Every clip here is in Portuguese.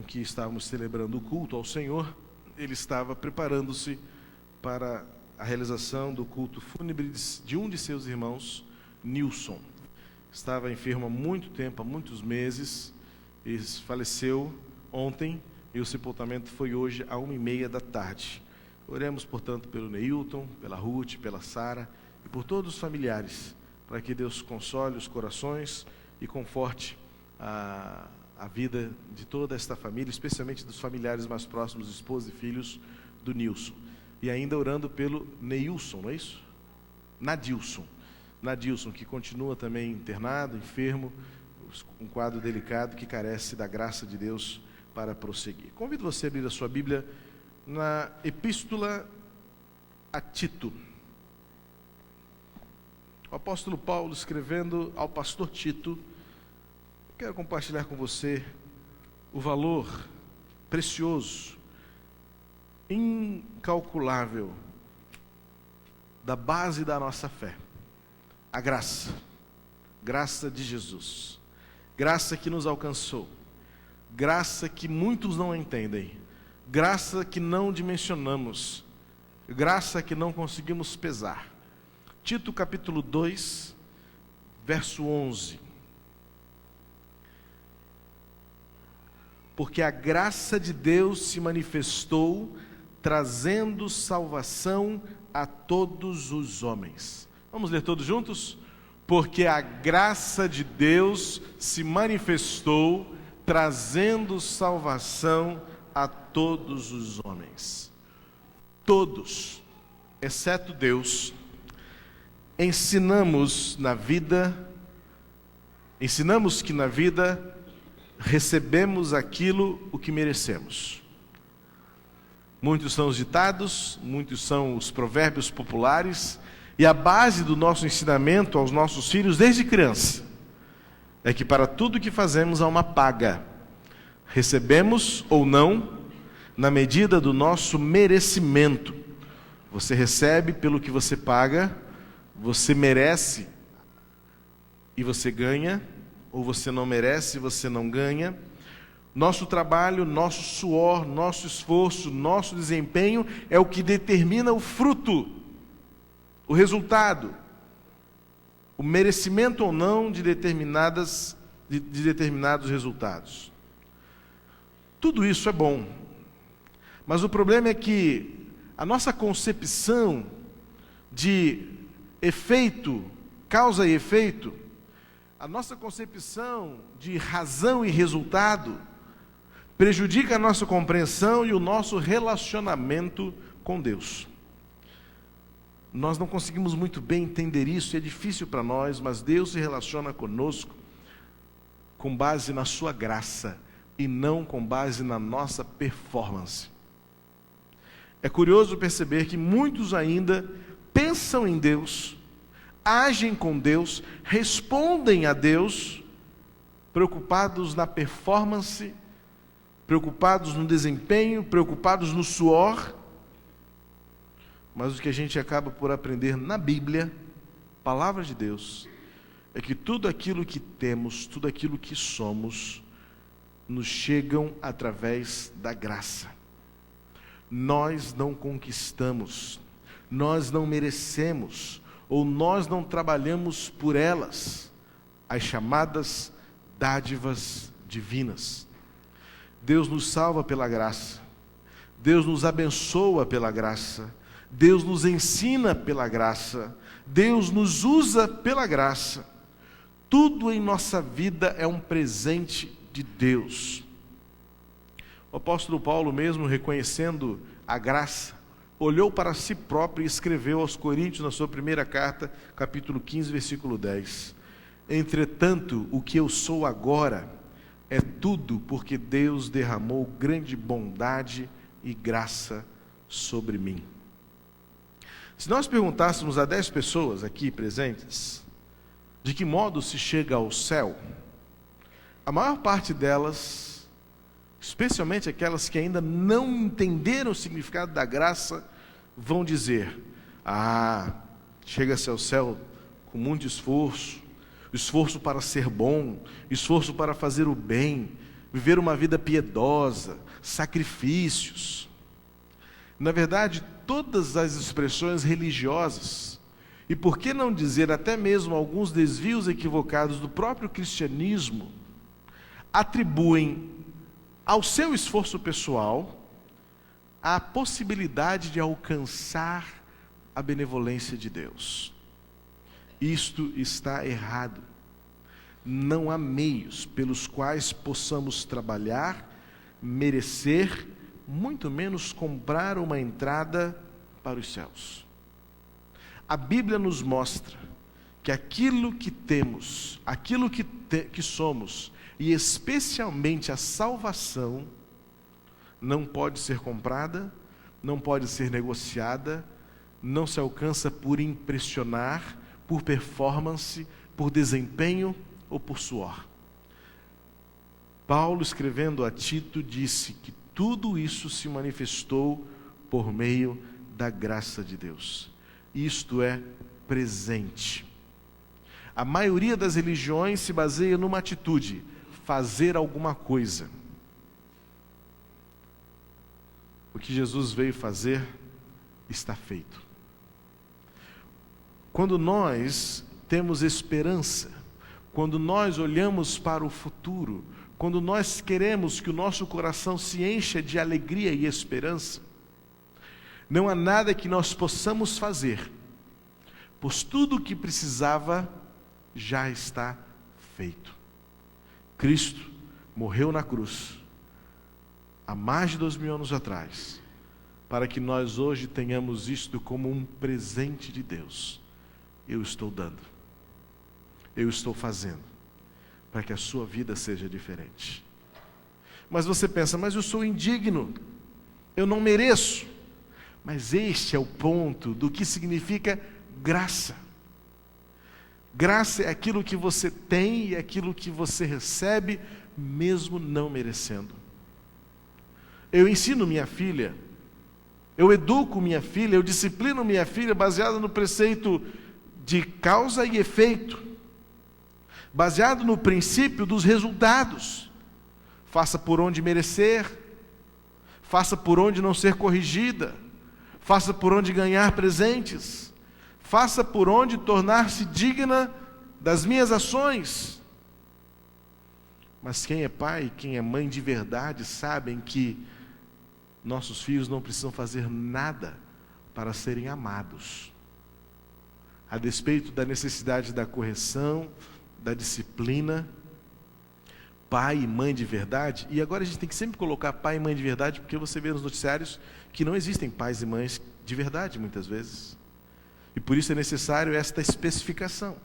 que estávamos celebrando o culto ao Senhor, ele estava preparando-se para a realização do culto fúnebre de um de seus irmãos, Nilson. Estava enfermo há muito tempo, há muitos meses, e faleceu ontem, e o sepultamento foi hoje às 1h30 da tarde. Oremos, portanto, pelo Neilton, pela Ruth, pela Sara e por todos os familiares, para que Deus console os corações e conforte a vida de toda esta família, especialmente dos familiares mais próximos, esposa e filhos do Nilson. E ainda orando pelo Neilson, não é isso? Nadilson, que continua também internado, enfermo, um quadro delicado que carece da graça de Deus para prosseguir. Convido você a abrir a sua Bíblia na Epístola a Tito. O apóstolo Paulo escrevendo ao pastor Tito. Quero compartilhar com você o valor precioso, incalculável, da base da nossa fé. A graça de Jesus, graça que nos alcançou, graça que muitos não entendem, graça que não dimensionamos, graça que não conseguimos pesar. Tito capítulo 2, verso 11. Porque a graça de Deus se manifestou, trazendo salvação a todos os homens. Vamos ler todos juntos? Porque a graça de Deus se manifestou, trazendo salvação a todos os homens. Todos, exceto Deus, ensinamos que na vida recebemos aquilo o que merecemos. Muitos são os ditados, muitos são os provérbios populares, e a base do nosso ensinamento aos nossos filhos desde criança é que para tudo que fazemos há uma paga. Recebemos ou não, na medida do nosso merecimento. Você recebe pelo que você paga, você merece e você ganha, ou você não merece e você não ganha. Nosso trabalho, nosso suor, nosso esforço, nosso desempenho é o que determina o fruto, o resultado, o merecimento ou não de determinados resultados. Tudo isso é bom, mas o problema é que a nossa concepção de efeito, causa e efeito, a nossa concepção de razão e resultado prejudica a nossa compreensão e o nosso relacionamento com Deus. Nós não conseguimos muito bem entender isso, é difícil para nós, mas Deus se relaciona conosco com base na sua graça e não com base na nossa performance. É curioso perceber que muitos ainda pensam em Deus, agem com Deus, respondem a Deus, preocupados na performance, preocupados no desempenho, preocupados no suor. Mas o que a gente acaba por aprender na Bíblia, palavra de Deus, é que tudo aquilo que temos, tudo aquilo que somos, nos chegam através da graça. Nós não conquistamos, nós não merecemos, ou nós não trabalhamos por elas, as chamadas dádivas divinas. Deus nos salva pela graça, Deus nos abençoa pela graça, Deus nos ensina pela graça, Deus nos usa pela graça. Tudo em nossa vida é um presente de Deus. O apóstolo Paulo, mesmo reconhecendo a graça, olhou para si próprio e escreveu aos Coríntios, na sua primeira carta, capítulo 15, versículo 10. Entretanto, o que eu sou agora é tudo porque Deus derramou grande bondade e graça sobre mim. Se nós perguntássemos a 10 pessoas aqui presentes, de que modo se chega ao céu, a maior parte delas, especialmente aquelas que ainda não entenderam o significado da graça, vão dizer: chega-se ao céu com muito esforço para ser bom, esforço para fazer o bem, viver uma vida piedosa, sacrifícios. Na verdade, todas as expressões religiosas, e por que não dizer até mesmo alguns desvios equivocados do próprio cristianismo, atribuem ao seu esforço pessoal a possibilidade de alcançar a benevolência de Deus. Isto está errado. Não há meios pelos quais possamos trabalhar, merecer, muito menos comprar uma entrada para os céus. A Bíblia nos mostra que aquilo que temos, aquilo que somos, e especialmente a salvação, não pode ser comprada, não pode ser negociada, não se alcança por impressionar, por performance, por desempenho ou por suor. Paulo, escrevendo a Tito, disse que tudo isso se manifestou por meio da graça de Deus. Isto é presente. A maioria das religiões se baseia numa atitude: fazer alguma coisa. O que Jesus veio fazer está feito. Quando nós temos esperança, quando nós olhamos para o futuro, quando nós queremos que o nosso coração se encha de alegria e esperança, não há nada que nós possamos fazer, pois tudo o que precisava já está feito. Cristo morreu na cruz há mais de 2000 anos atrás, para que nós hoje tenhamos isto como um presente de Deus. Eu estou dando, eu estou fazendo, para que a sua vida seja diferente. Mas você pensa, mas eu sou indigno, eu não mereço. Mas este é o ponto do que significa graça. Graça é aquilo que você tem e aquilo que você recebe, mesmo não merecendo. Eu ensino minha filha, eu educo minha filha, eu disciplino minha filha baseado no preceito de causa e efeito, baseado no princípio dos resultados. Faça por onde merecer, faça por onde não ser corrigida, faça por onde ganhar presentes, faça por onde tornar-se digna das minhas ações. Mas quem é pai, quem é mãe de verdade, sabem que nossos filhos não precisam fazer nada para serem amados. A despeito da necessidade da correção, da disciplina, pai e mãe de verdade, e agora a gente tem que sempre colocar pai e mãe de verdade, porque você vê nos noticiários que não existem pais e mães de verdade, muitas vezes. E por isso é necessário esta especificação.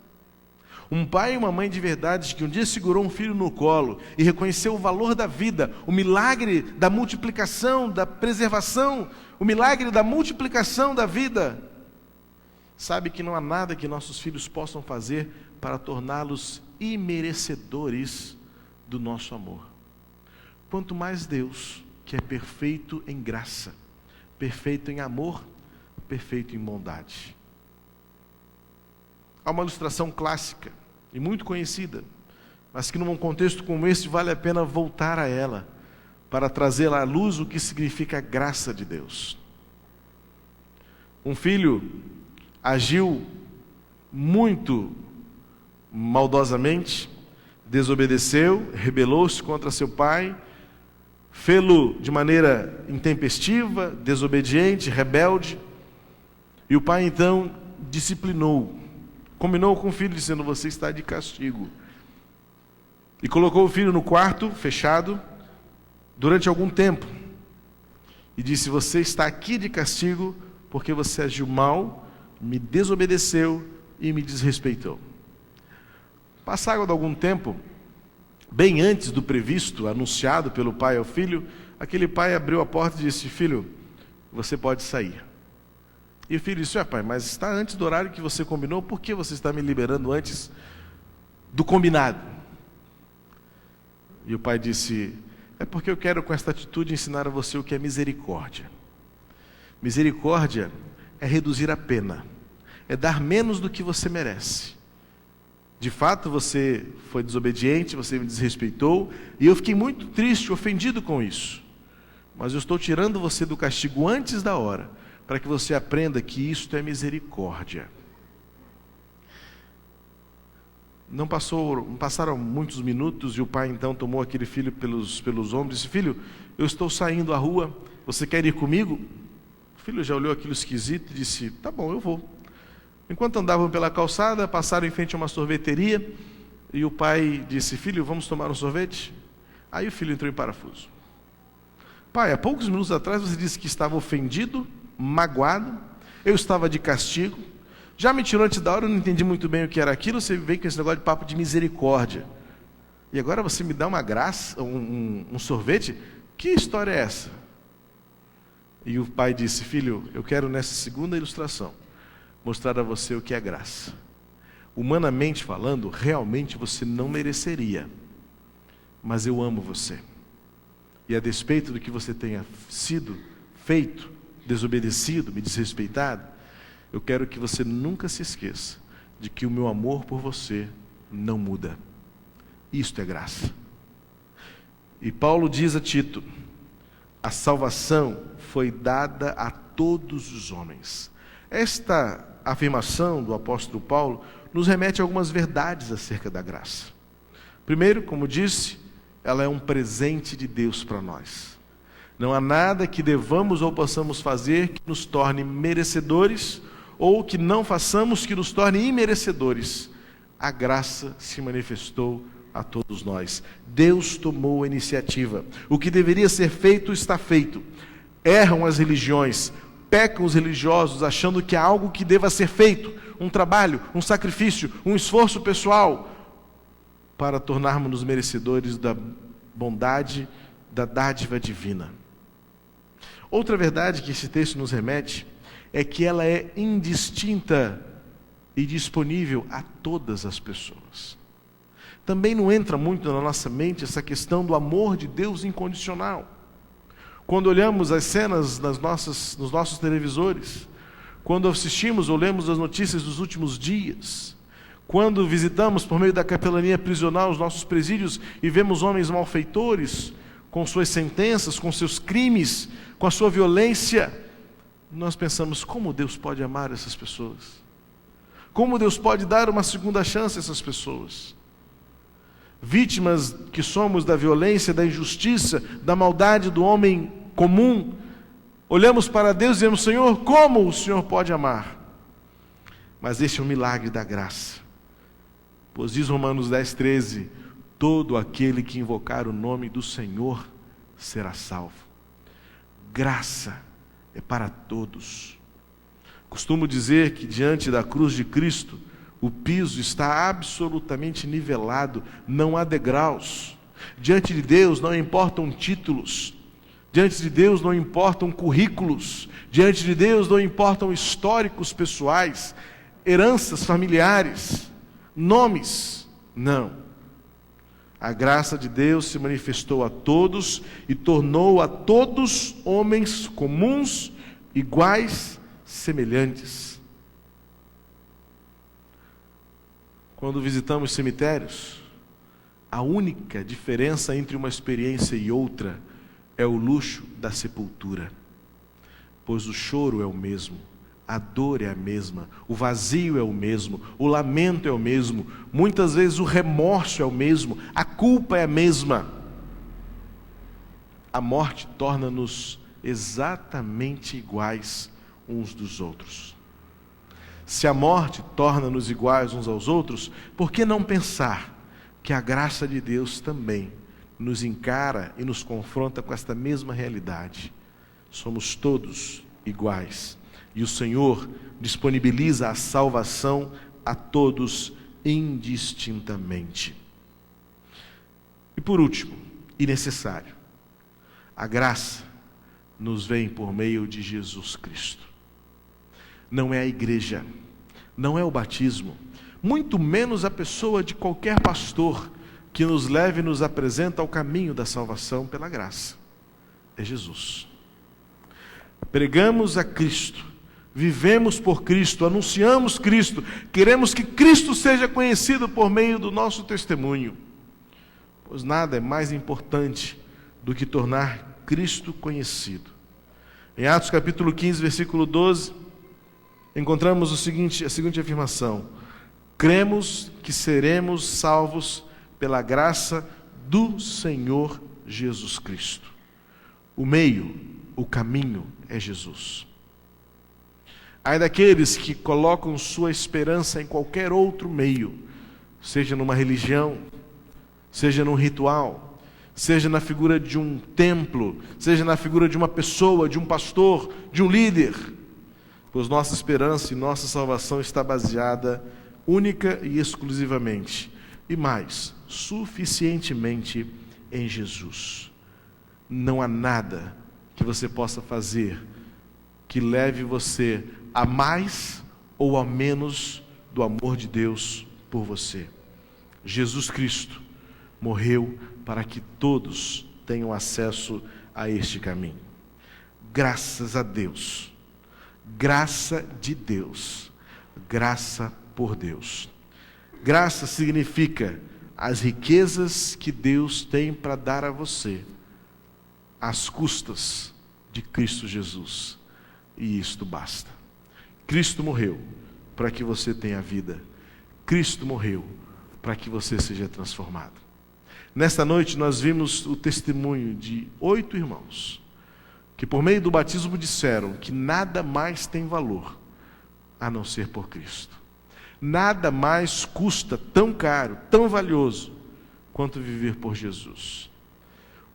Um pai e uma mãe de verdade que um dia segurou um filho no colo e reconheceu o valor da vida, o milagre da multiplicação, da preservação, o milagre da multiplicação da vida, sabe que não há nada que nossos filhos possam fazer para torná-los imerecedores do nosso amor. Quanto mais Deus, que é perfeito em graça, perfeito em amor, perfeito em bondade. Há uma ilustração clássica e muito conhecida, mas que num contexto como esse vale a pena voltar a ela, para trazer à luz o que significa a graça de Deus. Um filho agiu muito maldosamente, desobedeceu, rebelou-se contra seu pai, fê-lo de maneira intempestiva, desobediente, rebelde, e o pai então disciplinou, combinou com o filho dizendo: você está de castigo, e colocou o filho no quarto fechado durante algum tempo e disse: você está aqui de castigo porque você agiu mal, me desobedeceu e me desrespeitou. Passado algum tempo, bem antes do previsto, anunciado pelo pai ao filho, aquele pai abriu a porta e disse: filho, você pode sair. E o filho disse: pai, mas está antes do horário que você combinou, por que você está me liberando antes do combinado? E o pai disse: é porque eu quero com esta atitude ensinar a você o que é misericórdia. Misericórdia é reduzir a pena, é dar menos do que você merece, De fato, você foi desobediente, você me desrespeitou, e eu fiquei muito triste, ofendido com isso. Mas eu estou tirando você do castigo antes da hora, para que você aprenda que isto é misericórdia. Não passaram muitos minutos, e o pai então tomou aquele filho pelos ombros e disse: filho, eu estou saindo à rua, você quer ir comigo? O filho já olhou aquilo esquisito e disse: tá bom, eu vou. Enquanto andavam pela calçada, passaram em frente a uma sorveteria, e o pai disse: filho, vamos tomar um sorvete? Aí o filho entrou em parafuso. Pai, há poucos minutos atrás você disse que estava ofendido, magoado, eu estava de castigo, já me tirou antes da hora, eu não entendi muito bem o que era aquilo, você veio com esse negócio de papo de misericórdia. E agora você me dá uma graça, um sorvete? Que história é essa? E o pai disse: filho, eu quero nessa segunda ilustração mostrar a você o que é graça. Humanamente falando, realmente você não mereceria, mas eu amo você. E a despeito do que você tenha sido, feito, desobedecido, me desrespeitado, eu quero que você nunca se esqueça de que o meu amor por você não muda. Isto é graça. E Paulo diz a Tito: a salvação foi dada a todos os homens. Esta afirmação do apóstolo Paulo nos remete a algumas verdades acerca da graça. Primeiro, como disse, ela é um presente de Deus para nós. Não há nada que devamos ou possamos fazer que nos torne merecedores, ou que não façamos que nos torne imerecedores. A graça se manifestou a todos nós. Deus tomou a iniciativa. O que deveria ser feito está feito. Erram as religiões, pecam os religiosos, achando que há algo que deva ser feito, um trabalho, um sacrifício, um esforço pessoal, para tornarmos-nos merecedores da bondade, da dádiva divina. Outra verdade que esse texto nos remete é que ela é indistinta e disponível a todas as pessoas. Também não entra muito na nossa mente essa questão do amor de Deus incondicional. Quando olhamos as cenas nos nossos televisores, quando assistimos ou lemos as notícias dos últimos dias, quando visitamos por meio da capelania prisional os nossos presídios e vemos homens malfeitores, com suas sentenças, com seus crimes, com a sua violência, nós pensamos: como Deus pode amar essas pessoas? Como Deus pode dar uma segunda chance a essas pessoas? Vítimas que somos da violência, da injustiça, da maldade do homem comum, olhamos para Deus e dizemos: Senhor, como o Senhor pode amar? Mas este é um milagre da graça. Pois diz Romanos 10:13, todo aquele que invocar o nome do Senhor será salvo. Graça é para todos. Costumo dizer que diante da cruz de Cristo, o piso está absolutamente nivelado, não há degraus. Diante de Deus não importam títulos, diante de Deus não importam currículos, diante de Deus não importam históricos pessoais, heranças familiares, nomes, não. A graça de Deus se manifestou a todos e tornou a todos homens comuns, iguais, semelhantes. Quando visitamos cemitérios, a única diferença entre uma experiência e outra é o luxo da sepultura, pois o choro é o mesmo, a dor é a mesma, o vazio é o mesmo, o lamento é o mesmo, muitas vezes o remorso é o mesmo, a culpa é a mesma. A morte torna-nos exatamente iguais uns dos outros. Se a morte torna-nos iguais uns aos outros, por que não pensar que a graça de Deus também nos encara e nos confronta com esta mesma realidade? Somos todos iguais. E o Senhor disponibiliza a salvação a todos indistintamente. E por último, e necessário, a graça nos vem por meio de Jesus Cristo. Não é a igreja, não é o batismo, muito menos a pessoa de qualquer pastor que nos leve e nos apresenta ao caminho da salvação pela graça. É Jesus. Pregamos a Cristo, vivemos por Cristo, anunciamos Cristo, queremos que Cristo seja conhecido por meio do nosso testemunho. Pois nada é mais importante do que tornar Cristo conhecido. Em Atos capítulo 15, versículo 12, encontramos a seguinte afirmação: cremos que seremos salvos pela graça do Senhor Jesus Cristo. O meio, o caminho é Jesus. Ai daqueles que colocam sua esperança em qualquer outro meio, seja numa religião, seja num ritual, seja na figura de um templo, seja na figura de uma pessoa, de um pastor, de um líder. Pois nossa esperança e nossa salvação está baseada única e exclusivamente, e mais, suficientemente em Jesus. Não há nada que você possa fazer que leve você a mais ou a menos do amor de Deus por você. Jesus Cristo morreu para que todos tenham acesso a este caminho. Graças a Deus, graça de Deus, graça por Deus. Graça significa as riquezas que Deus tem para dar a você, às custas de Cristo Jesus. E isto basta. Cristo morreu para que você tenha vida. Cristo morreu para que você seja transformado. Nesta noite nós vimos o testemunho de 8 irmãos que por meio do batismo disseram que nada mais tem valor a não ser por Cristo. Nada mais custa tão caro, tão valioso, quanto viver por Jesus.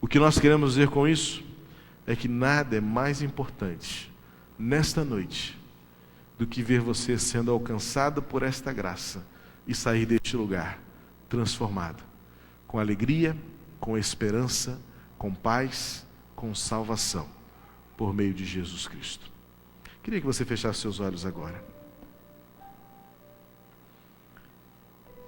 O que nós queremos dizer com isso é que nada é mais importante nesta noite do que ver você sendo alcançado por esta graça e sair deste lugar transformado, com alegria, com esperança, com paz, com salvação, por meio de Jesus Cristo. Queria que você fechasse seus olhos agora.